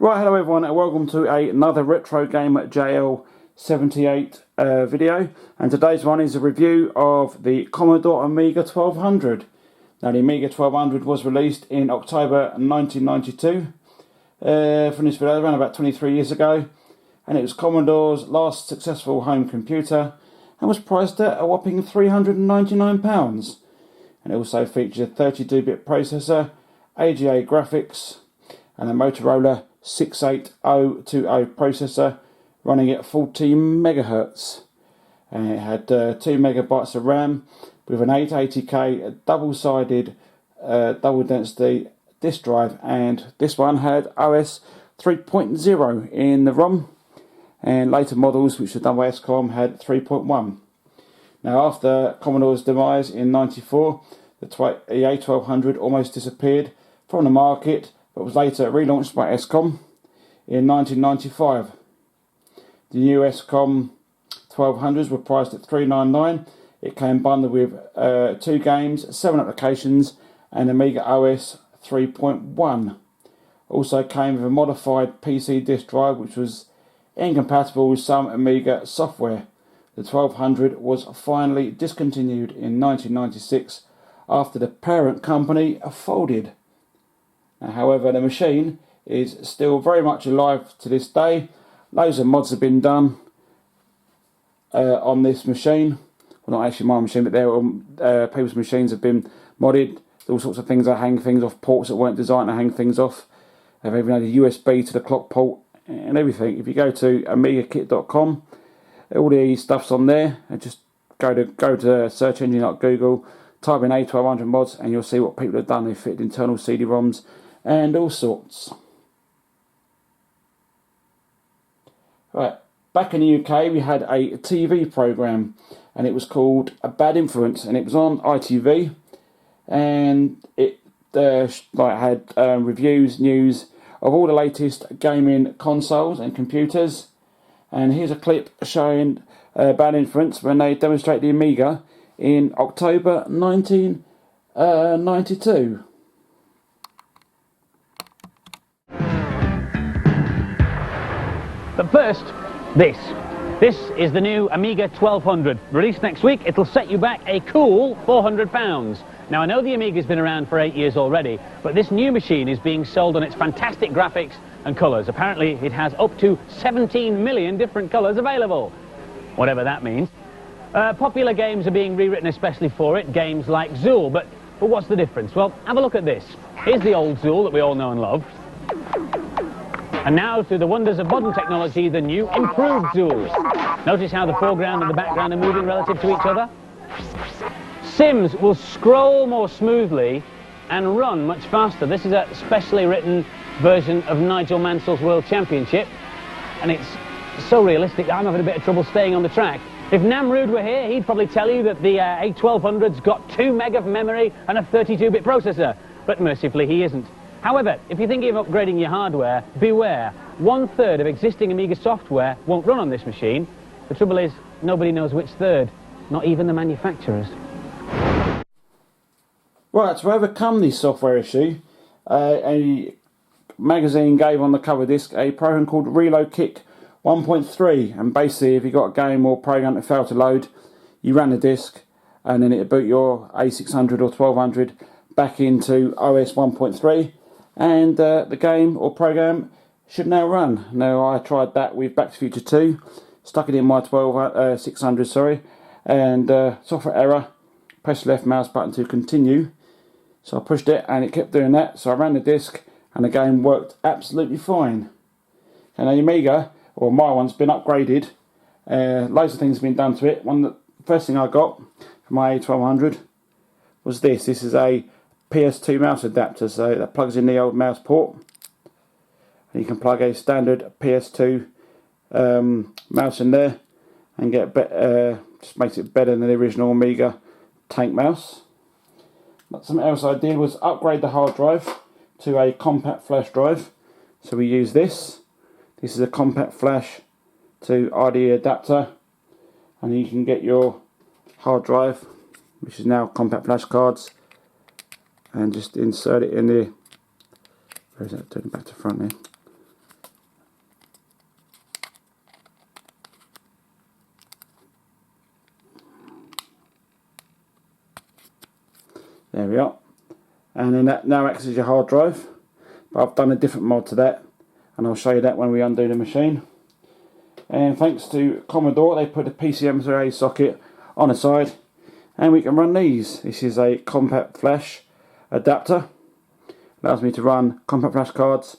Right, hello everyone and welcome to another Retro Game at JL78 video, and today's one is a review of the Commodore Amiga 1200. Now the Amiga 1200 was released in October 1992, from this video around about 23 years ago, and it was Commodore's last successful home computer and was priced at a whopping £399, and it also featured a 32-bit processor, AGA graphics and a Motorola 68020 processor running at 40 megahertz, and it had 2 megabytes of RAM with an 880K double-sided double density disk drive, and this one had OS 3.0 in the ROM, and later models which were done by SCOM had 3.1. Now after Commodore's demise in '94, the A1200 almost disappeared from the market, but was later relaunched by SCOM in 1995. The new SCOM 1200s were priced at $399. It came bundled with 2 games, 7 applications, and Amiga OS 3.1. Also came with a modified PC disk drive which was incompatible with some Amiga software. The 1200 was finally discontinued in 1996 after the parent company folded. However, the machine is still very much alive to this day. Loads of mods have been done on this machine. Well, not actually my machine, but people's machines have been modded. All sorts of things that hang things off ports that weren't designed to hang things off. They've even had a USB to the clock port and everything. If you go to amigakit.com, all the stuff's on there, and just go to a search engine like Google, type in A1200 mods, and you'll see what people have done. They fit internal CD-ROMs and all sorts. Right, back in the UK we had a TV programme, and it was called A Bad Influence, and it was on ITV, and it had reviews, news of all the latest gaming consoles and computers. And here's a clip showing Bad Influence when they demonstrate the Amiga in October 1992. But first, this is the new Amiga 1200. Released next week, it'll set you back a cool £400. Now I know the Amiga's been around for 8 years already, but this new machine is being sold on its fantastic graphics and colours. Apparently it has up to 17 million different colours available, whatever that means. Popular games are being rewritten especially for it, games like Zool, but what's the difference? Well, have a look at this. Here's the old Zool that we all know and love. And now, through the wonders of modern technology, the new improved Zool. Notice how the foreground and the background are moving relative to each other? Sims will scroll more smoothly and run much faster. This is a specially written version of Nigel Mansell's World Championship, and it's so realistic that I'm having a bit of trouble staying on the track. If Namrud were here, he'd probably tell you that the A1200's got 2 meg of memory and a 32-bit processor, but mercifully he isn't. However, if you're thinking of upgrading your hardware, beware. 1/3 of existing Amiga software won't run on this machine. The trouble is, nobody knows which third, not even the manufacturers. Right, to overcome this software issue, a magazine gave on the cover disc a program called Reload Kick 1.3, and basically if you got a game or program that failed to load, you ran the disc and then it'd boot your A600 or 1200 back into OS 1.3, and the game or program should now run. Now I tried that with Back to the Future 2, stuck it in my 600, and software error, press left mouse button to continue. So I pushed it and it kept doing that, so I ran the disc and the game worked absolutely fine. And the Amiga, or my one's been upgraded. Loads of things have been done to it. The first thing I got for my A1200 was this. This is a PS2 mouse adapter, so that plugs in the old mouse port. And you can plug a standard PS2 mouse in there and get just makes it better than the original Amiga tank mouse. But something else I did was upgrade the hard drive to a compact flash drive. So we use this. This is a compact flash to RDE adapter, and you can get your hard drive, which is now compact flash cards, and just insert it in the, where is that, turning back to front here, There we are. And then that now acts as your hard drive. But I've done a different mod to that, and I'll show you that when we undo the machine. And thanks to Commodore, they put a PCMCIA socket on the side, and we can run these. This is a compact flash adapter. Allows me to run compact flash cards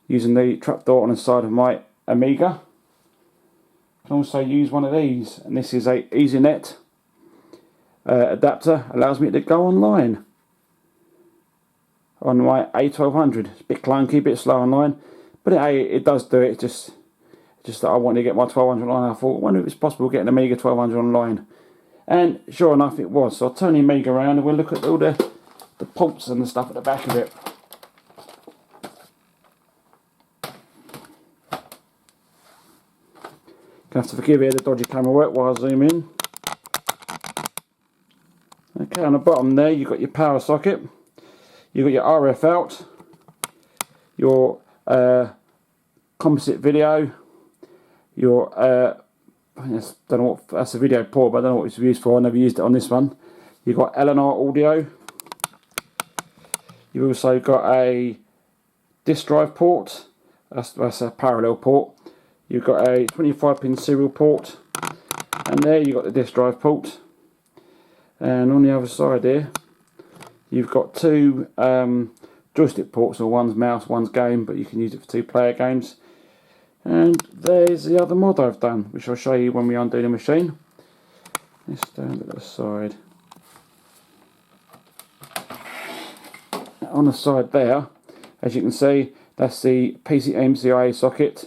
using the trapdoor on the side of my Amiga. I can also use one of these, and this is a EasyNet adapter. Allows me to go online on my A1200. It's a bit clunky, a bit slow online, but it does do it. Just that I wanted to get my 1200 online. I thought, I wonder if it's possible to get an Amiga 1200 online. And sure enough it was. So I'll turn the Amiga around and we'll look at all the ports and the stuff at the back of it. Gonna have to forgive here the dodgy camera work while I zoom in. Okay, on the bottom there you've got your power socket, you've got your RF out, your composite video, your I don't know what that's a video port, but I don't know what it's used for. I never used it on this one. You've got LNR audio. You've also got a disk drive port. That's a parallel port. You've got a 25-pin serial port, and there you've got the disk drive port. And on the other side there, you've got two joystick ports, or one's mouse, one's game, but you can use it for 2-player games. And there's the other mod I've done, which I'll show you when we undo the machine. Let's stand at the side. On the side there, as you can see, that's the PCMCIA socket,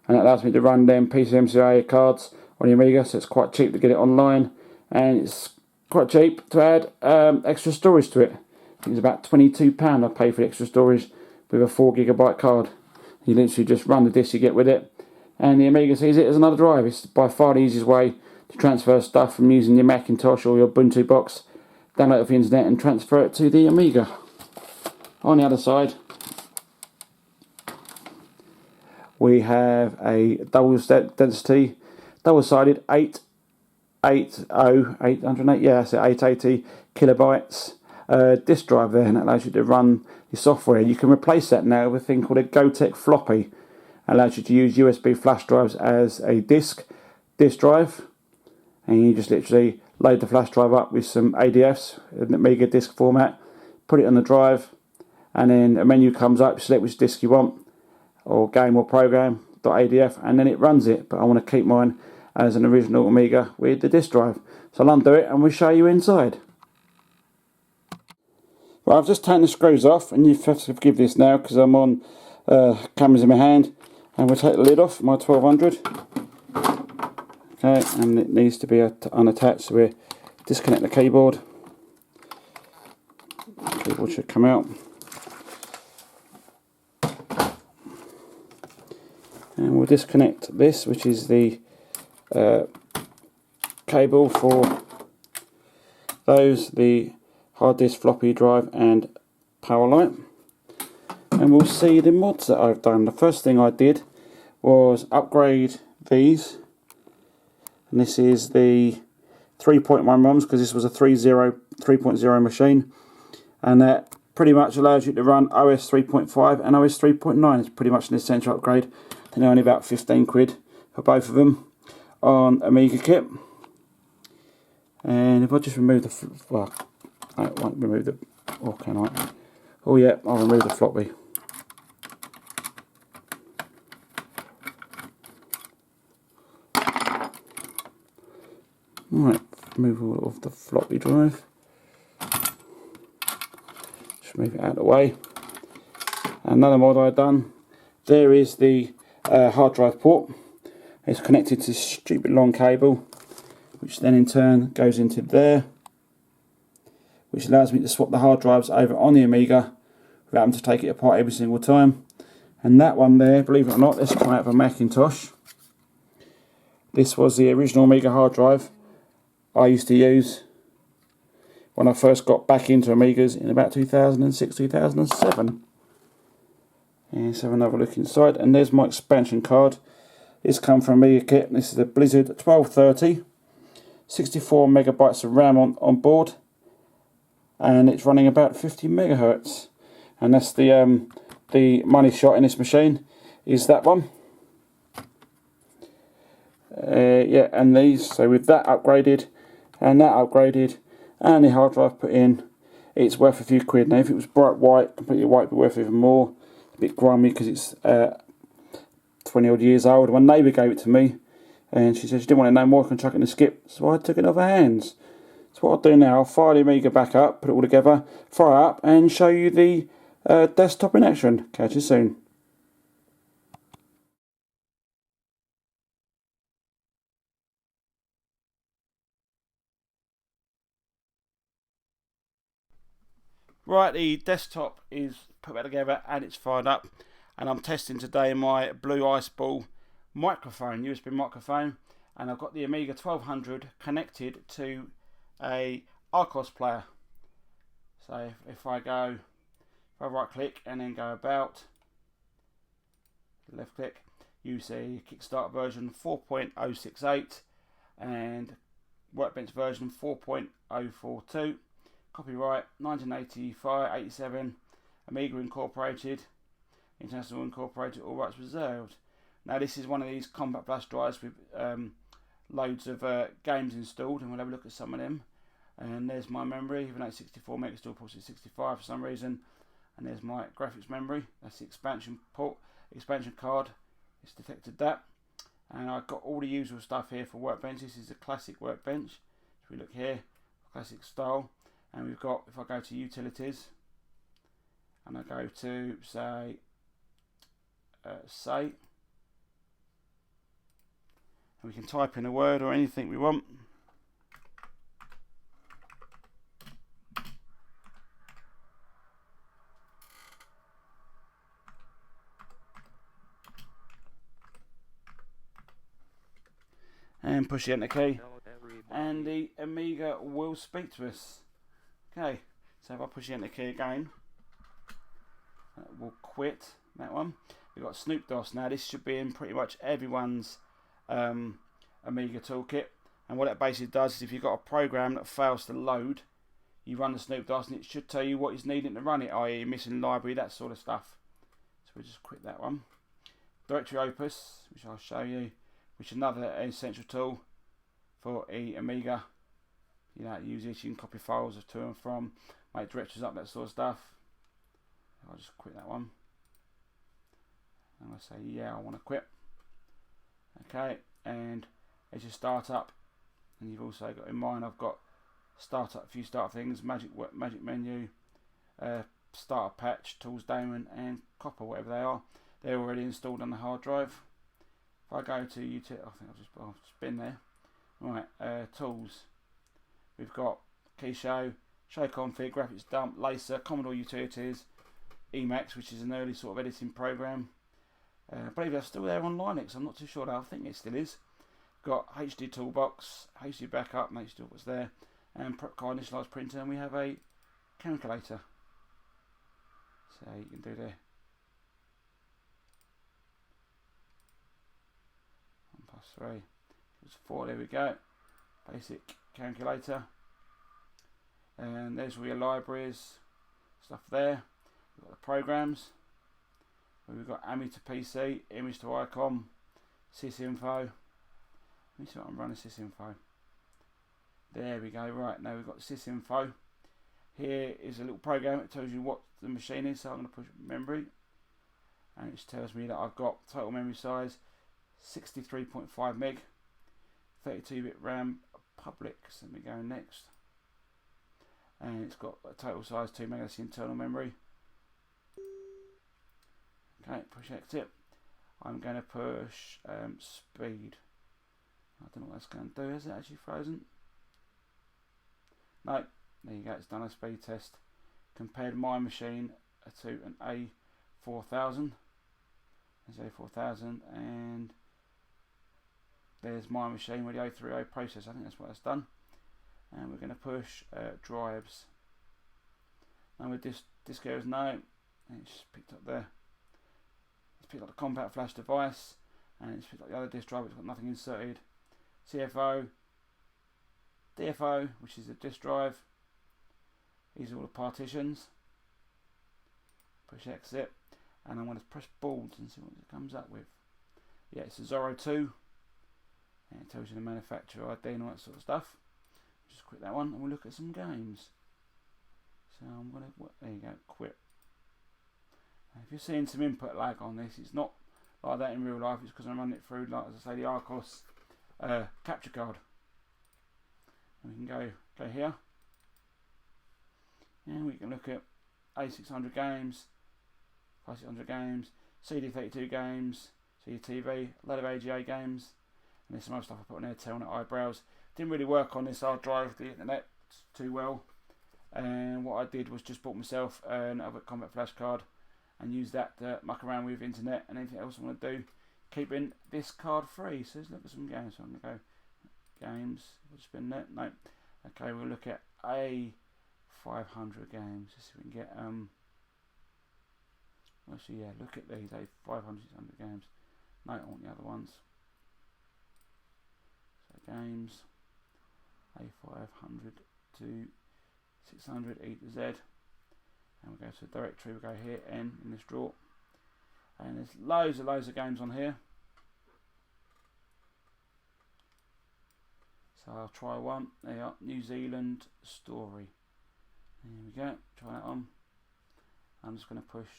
and that allows me to run them PCMCIA cards on the Amiga, so it's quite cheap to get it online, and it's quite cheap to add extra storage to it. I think it's about £22 I pay for the extra storage with a 4GB card. You literally just run the disk you get with it, and the Amiga sees it as another drive. It's by far the easiest way to transfer stuff from using your Macintosh or your Ubuntu box, download it off the internet and transfer it to the Amiga. On the other side, we have a double-sided 880 kilobytes disk drive there, and that allows you to run your software. You can replace that now with a thing called a GoTech floppy. It allows you to use USB flash drives as a disk drive, and you just literally load the flash drive up with some ADFs in the Amiga disk format, put it on the drive, and then a menu comes up, you select which disk you want, or game or program, .adf, and then it runs it. But I want to keep mine as an original Amiga with the disk drive. So I'll undo it and we'll show you inside. Right, I've just taken the screws off, and you have to forgive this now because I'm on cameras in my hand, and we'll take the lid off my 1200. Okay, and it needs to be unattached, so we'll disconnect the keyboard. The keyboard should come out. And we'll disconnect this, which is the cable for the hard disk, floppy drive and power light. And we'll see the mods that I've done. The first thing I did was upgrade these, and this is the 3.1 ROMs, because this was a 3.0 machine, and that pretty much allows you to run OS 3.5 and OS 3.9. It's pretty much an essential upgrade. They're only about 15 quid for both of them on Amiga kit. And if I just remove the well, I won't remove the, or can I? Oh yeah, I'll remove the floppy. Right, remove all of the floppy drive. Just move it out of the way. Another mod I've done, there is the hard drive port. It's connected to this stupid long cable, which then in turn goes into there, which allows me to swap the hard drives over on the Amiga without having to take it apart every single time. And that one there, believe it or not, this came out of a Macintosh. This was the original Amiga hard drive I used to use when I first got back into Amigas in about 2006, 2007. And let's have another look inside, and there's my expansion card. This comes from Amiga kit. This is the Blizzard 1230, 64 megabytes of RAM on board, and it's running about 50 megahertz, and that's the money shot in this machine is that one. Yeah, and these, so with that upgraded and that upgraded and the hard drive put in, it's worth a few quid. Now if it was bright white, completely white, it'd be worth even more. A bit grimy because it's 20 odd years old. My neighbour gave it to me and she said she didn't want it no more, I can chuck it in the skip, so I took it off her hands. So what I'll do now, I'll fire the Amiga back up, put it all together, fire up and show you the desktop in action. Catch you soon. Right, the desktop is put back together and it's fired up, and I'm testing today my Blue Ice Ball microphone, USB microphone, and I've got the Amiga 1200 connected to a Arcos player. So if I right click and then go about, left click, you see Kickstart version 4.068 and Workbench version 4.042. Copyright 1985-87, Amiga Incorporated, International Incorporated, all rights reserved. Now this is one of these compact flash drives with loads of games installed, and we'll have a look at some of them. And there's my memory, even though it's 64 meg, still puts it 65 for some reason. And there's my graphics memory, that's the expansion port, expansion card, it's detected that. And I've got all the usual stuff here for Workbench. This is a classic Workbench. If we look here, classic style. And we've got, if I go to utilities and I go to say and we can type in a word or anything we want. And push the enter key and the Amiga will speak to us. Okay, so if I push the enter key again, we'll quit that one. We've got Snoop DOS now. This should be in pretty much everyone's Amiga toolkit. And what that basically does is if you've got a program that fails to load, you run the Snoop DOS and it should tell you what is needing to run it, i.e. missing library, that sort of stuff. So we'll just quit that one. Directory Opus, which I'll show you, which is another essential tool for Amiga. You know, use it, you can copy files to and from, make directories up, that sort of stuff. I'll just quit that one. And I say, yeah, I want to quit. Okay, and as you start up, and you've also got in mind, I've got a few start things, magic menu, starter patch, tools daemon, and copper, whatever they are. They're already installed on the hard drive. If I go to utility, I think I've just been there. Right, tools. We've got key show config, graphics dump, laser, Commodore utilities, Emacs, which is an early sort of editing program. I believe that's still there on Linux. I'm not too sure though. I think it still is. Got HD toolbox, HD backup, and HD what's there, and prep card initialized printer, and we have a calculator. So you can do there. 1 + 3 = 4. There we go. Basic calculator. And there's all your libraries, stuff there. We've got the programs. We've got AMI to PC, image to icon, sysinfo. Let me see what I'm running sysinfo. There we go. Right, now we've got sysinfo. Here is a little program that tells you what the machine is. So I'm going to push memory, and it tells me that I've got total memory size 63.5 meg, 32-bit RAM, public. So let me go next. And it's got a total size 2 meg, that's the internal memory. Okay, push exit. I'm going to push speed. I don't know what that's going to do. Is it actually frozen? No. There you go. It's done a speed test. Compared my machine to an A4000. There's A4000, and there's my machine with the A30 processor. I think that's what it's done. And we're going to push drives. Now with this disk here is no. It's just picked up there. It's picked up the compact flash device, and it's picked up the other disk drive. It's got nothing inserted. CFO, DFO, which is the disk drive. These are all the partitions. Push exit, and I'm going to press boards and see what it comes up with. Yeah, it's a Zorro 2, and it tells you the manufacturer ID and all that sort of stuff. Just quit that one, and we'll look at some games. So I'm going to, there you go, quit. And if you're seeing some input lag on this, it's not like that in real life. It's because I'm running it through, like as I say, the Arcos capture card. And we can go here, and we can look at A600 games, 5600 games, CD32 games, CDTV, a lot of AGA games, and there's some other stuff I put on there, Telnet eyebrows. Didn't really work on this hard drive, the internet too well, and what I did was just bought myself another Combat Flash card and use that to muck around with internet and anything else I want to do, keeping this card free. So let's look at some games. So I'm going to go games, we'll spin that, no, okay, we'll look at A500 games, let's see if we can get, actually yeah, look at these, A500, 600 games, no, I want the other ones. So games, A500 to 600, E to Z, and we'll go to the directory, we'll go here, N in this drawer, and there's loads of games on here. So I'll try one, there you are, New Zealand Story. There we go, try that on. I'm just going to push,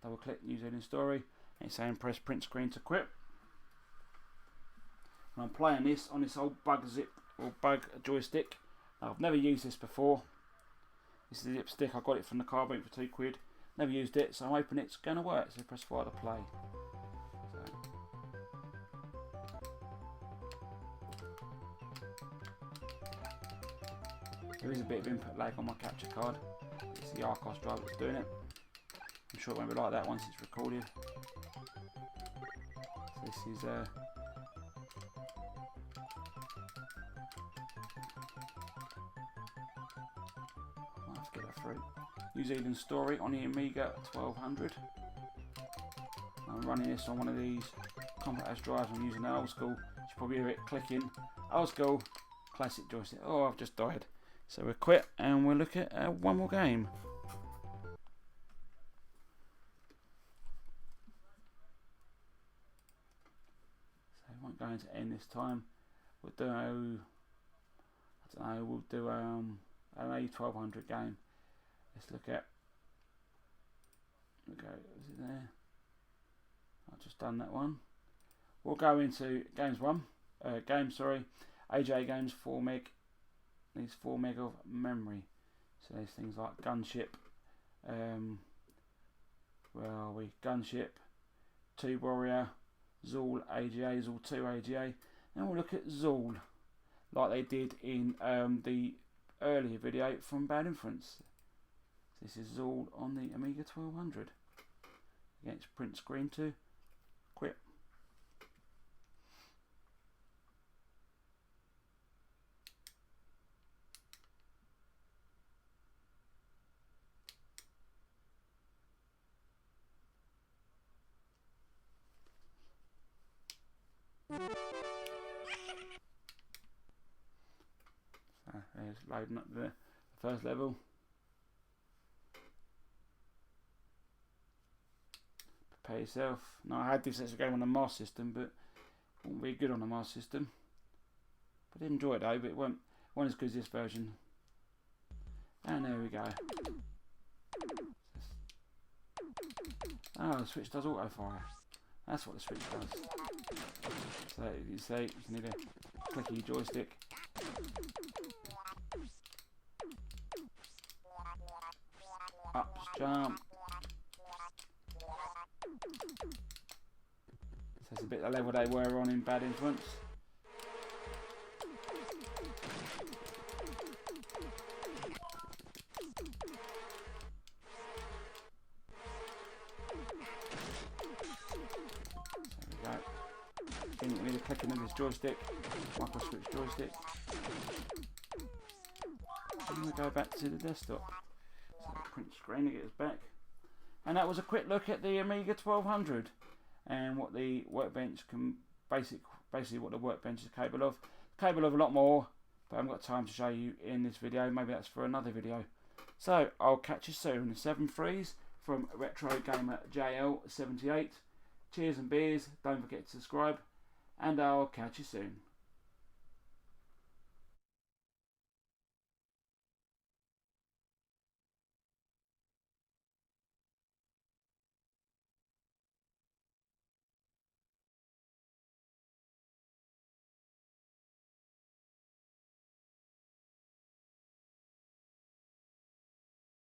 double click New Zealand Story, and it's saying press print screen to quit. And I'm playing this on this old bug zip or bug joystick. Now, I've never used this before. This is the zip stick, I got it from the car boot for £2. Never used it, so I'm hoping it's going to work. So press fire to play. So. There is a bit of input lag on my capture card. It's the Arcos drive that's doing it. I'm sure it won't be like that once it's recorded. So this is I might have to get that through. New Zealand Story on the Amiga 1200. I'm running this on one of these compact drives. I'm using an old school. You should probably hear it clicking. Old school classic joystick. Oh, I've just died. So we'll quit and we'll look at one more game. So we won't go into N this time. We'll do, I don't know, we'll do an A1200 game. Let's look at, okay, is it there? I've just done that one. We'll go into games AJ games 4 meg. Needs 4 meg of memory. So there's things like Gunship, where are we? Gunship, Tube Warrior, Zool AGA, Zool 2 AGA, and we'll look at Zool, like they did in the earlier video from Bad Inference. This is Zool on the Amiga 1200. Against print screen to quit. So there's loading up the first level. Prepare yourself. Now I had this as a game on the Master System, but it wouldn't be good on the Master System. But I did enjoy it though, but it wasn't as good as this version. And there we go. Oh, the switch does auto fire. That's what the switch does. So you see, you need a clicky joystick. Up, jump. So it's a bit the level they were on in Bad Influence. Didn't need a clicking of this joystick, micro switch joystick. And we'll go back to the desktop. So print screen to get us back. And that was a quick look at the Amiga 1200 and what the workbench can basically what the workbench is capable of. Capable of a lot more, but I haven't got time to show you in this video. Maybe that's for another video. So I'll catch you soon. 7-3s from Retro Gamer JL78. Cheers and beers. Don't forget to subscribe, and I'll catch you soon.